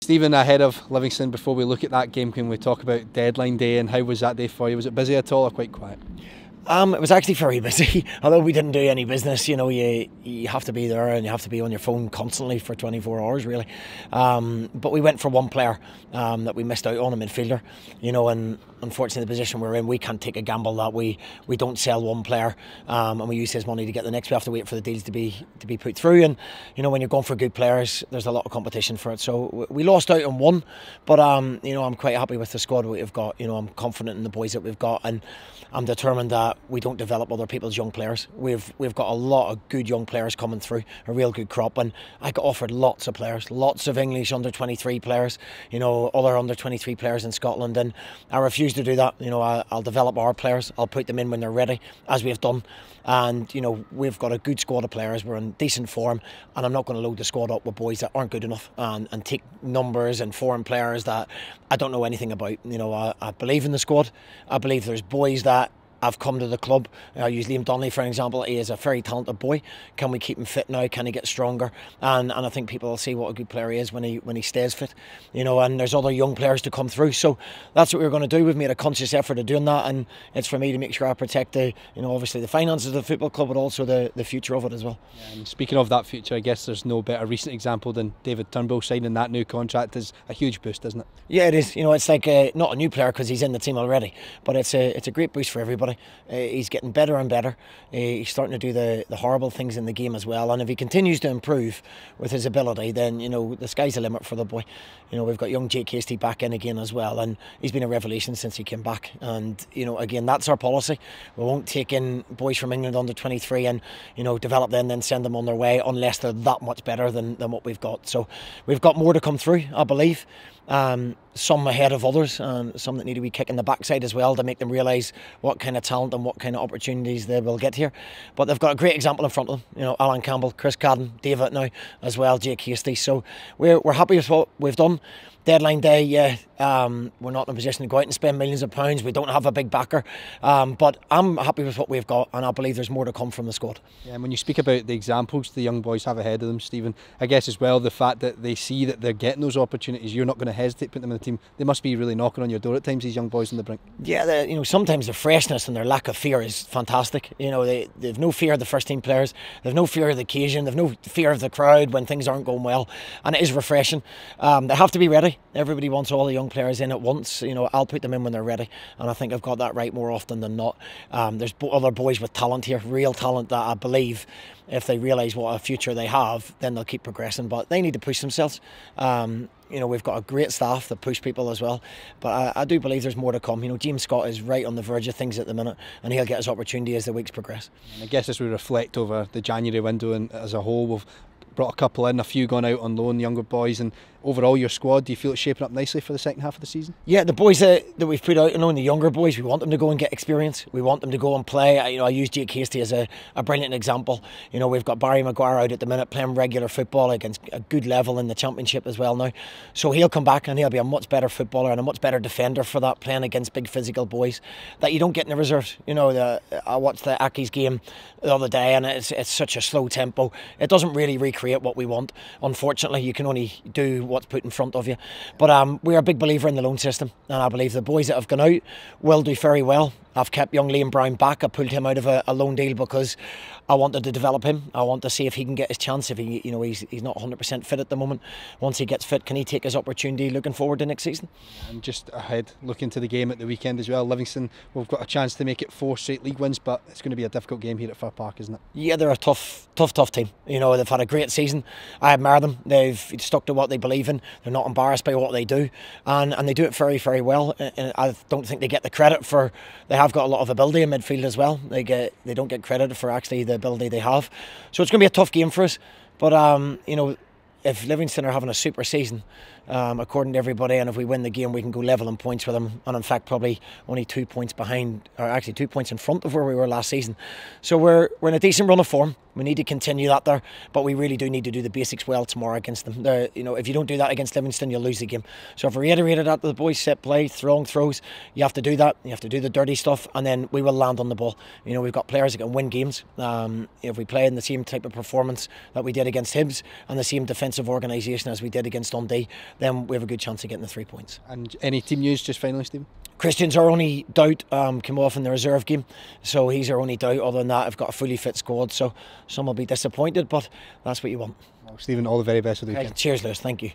Stephen, ahead of Livingston, before we look at that game, can we talk about deadline day and how was that day for you? Was it busy at all or quite quiet? It was actually very busy, although we didn't do any business. You know, you have to be there and you have to be on your phone constantly for 24 hours, really. But we went for one player that we missed out on, a midfielder. You know, and unfortunately, the position we're in, we can't take a gamble that we don't sell one player and we use his money to get the next. We have to wait for the deals to be put through. And you know, when you're going for good players, there's a lot of competition for it. So we lost out on one, but you know, I'm quite happy with the squad we've got. You know, I'm confident in the boys that we've got, and I'm determined that we don't develop other people's young players. We've got a lot of good young players coming through, a real good crop, and I got offered lots of players, lots of English under-23 players, you know, other under-23 players in Scotland, and I refuse to do that. You know, I'll develop our players, I'll put them in when they're ready, as we've done. And you know, we've got a good squad of players, we're in decent form, and I'm not going to load the squad up with boys that aren't good enough and take numbers and foreign players that I don't know anything about. You know, I believe in the squad. I believe there's boys that have come to the club. I use Liam Donnelly for an example. He is a very talented boy. Can we keep him fit now? Can he get stronger? And I think people will see what a good player he is when he stays fit. You know, and there's other young players to come through. So that's what we're going to do. We've made a conscious effort of doing that, and it's for me to make sure I protect the, you know, obviously the finances of the football club, but also the future of it as well. Yeah, and speaking of that future, I guess there's no better recent example than David Turnbull signing that new contract. Is a huge boost, isn't it? Yeah, it is. You know, it's like not a new player because he's in the team already, but it's a great boost for everybody. He's getting better and better. He's starting to do the horrible things in the game as well, and if he continues to improve with his ability, then you know, the sky's the limit for the boy. You know, we've got young Jake Hasty back in again as well, and he's been a revelation since he came back. And you know, again, that's our policy. We won't take in boys from England under 23 and, you know, develop them, then send them on their way unless they're that much better than what we've got. So we've got more to come through, I believe. Some ahead of others, and some that need to be kicking the backside as well to make them realise what kind of talent and what kind of opportunities they will get here. But they've got a great example in front of them. You know, Alan Campbell, Chris Cadden, David now as well, Jake Hasty. So we're happy with what we've done. Deadline day, yeah, we're not in a position to go out and spend millions of pounds. We don't have a big backer, but I'm happy with what we've got, and I believe there's more to come from the squad. Yeah, and when you speak about the examples the young boys have ahead of them, Stephen, I guess as well the fact that they see that they're getting those opportunities, you're not going to hesitate putting them in the team. They must be really knocking on your door at times, these young boys on the brink. Yeah, you know, sometimes their freshness and their lack of fear is fantastic. You know, they've no fear of the first team players, they've no fear of the occasion, they've no fear of the crowd when things aren't going well, and it is refreshing. They have to be ready. Everybody wants all the young players in at once. You know, I'll put them in when they're ready, and I think I've got that right more often than not. There's other boys with talent here, real talent, that I believe if they realise what a future they have, then they'll keep progressing, but they need to push themselves. You know, we've got a great staff that push people as well, but I do believe there's more to come. You know, James Scott is right on the verge of things at the minute, and he'll get his opportunity as the weeks progress. And I guess as we reflect over the January window and as a whole, we've brought a couple in, a few gone out on loan, younger boys, and overall your squad, do you feel it's shaping up nicely for the second half of the season? Yeah, the boys that we've put out, you know, and the younger boys, we want them to go and get experience. We want them to go and play. You know, I use Jake Hasty as a brilliant example. You know, we've got Barry Maguire out at the minute playing regular football against a good level in the Championship as well now. So he'll come back and he'll be a much better footballer and a much better defender for that, playing against big physical boys that you don't get in the reserves. You know, I watched the Aki's game the other day, and it's such a slow tempo. It doesn't really recreate what we want. Unfortunately, you can only do what's put in front of you. But we're a big believer in the loan system, and I believe the boys that have gone out will do very well. I've kept young Liam Brown back. I pulled him out of a loan deal because I wanted to develop him. I want to see if he can get his chance. If he, you know, he's not 100% fit at the moment. Once he gets fit, can he take his opportunity looking forward to next season? And just ahead, looking to the game at the weekend as well, Livingston, we've got a chance to make it 4 straight league wins, but it's going to be a difficult game here at Fir Park, isn't it? Yeah, they're a tough team. You know, they've had a great season. I admire them. They've stuck to what they believe in. They're not embarrassed by what they do, and they do it very, very well. And I don't think they get the credit for. They have got a lot of ability in midfield as well. They don't get credit for actually the ability they have. So it's going to be a tough game for us. But you know, if Livingston are having a super season, according to everybody, and if we win the game, we can go level in points with them, and in fact probably only 2 points behind, or actually 2 points in front of where we were last season. So we're in a decent run of form. We need to continue that there, but we really do need to do the basics well tomorrow against them. If you don't do that against Livingston, you'll lose the game. So I've reiterated that to the boys: set play, long throws. You have to do that. You have to do the dirty stuff, and then we will land on the ball. We've got players that can win games. If we play in the same type of performance that we did against Hibs and the same defensive organisation as we did against Dundee, then we have a good chance of getting the 3 points. And any team news just finally, Stephen? Christian's our only doubt, came off in the reserve game, so he's our only doubt. Other than that, I've got a fully fit squad, so some will be disappointed, but that's what you want. Well, Stephen, all the very best for the weekend. Cheers, Lewis. Thank you.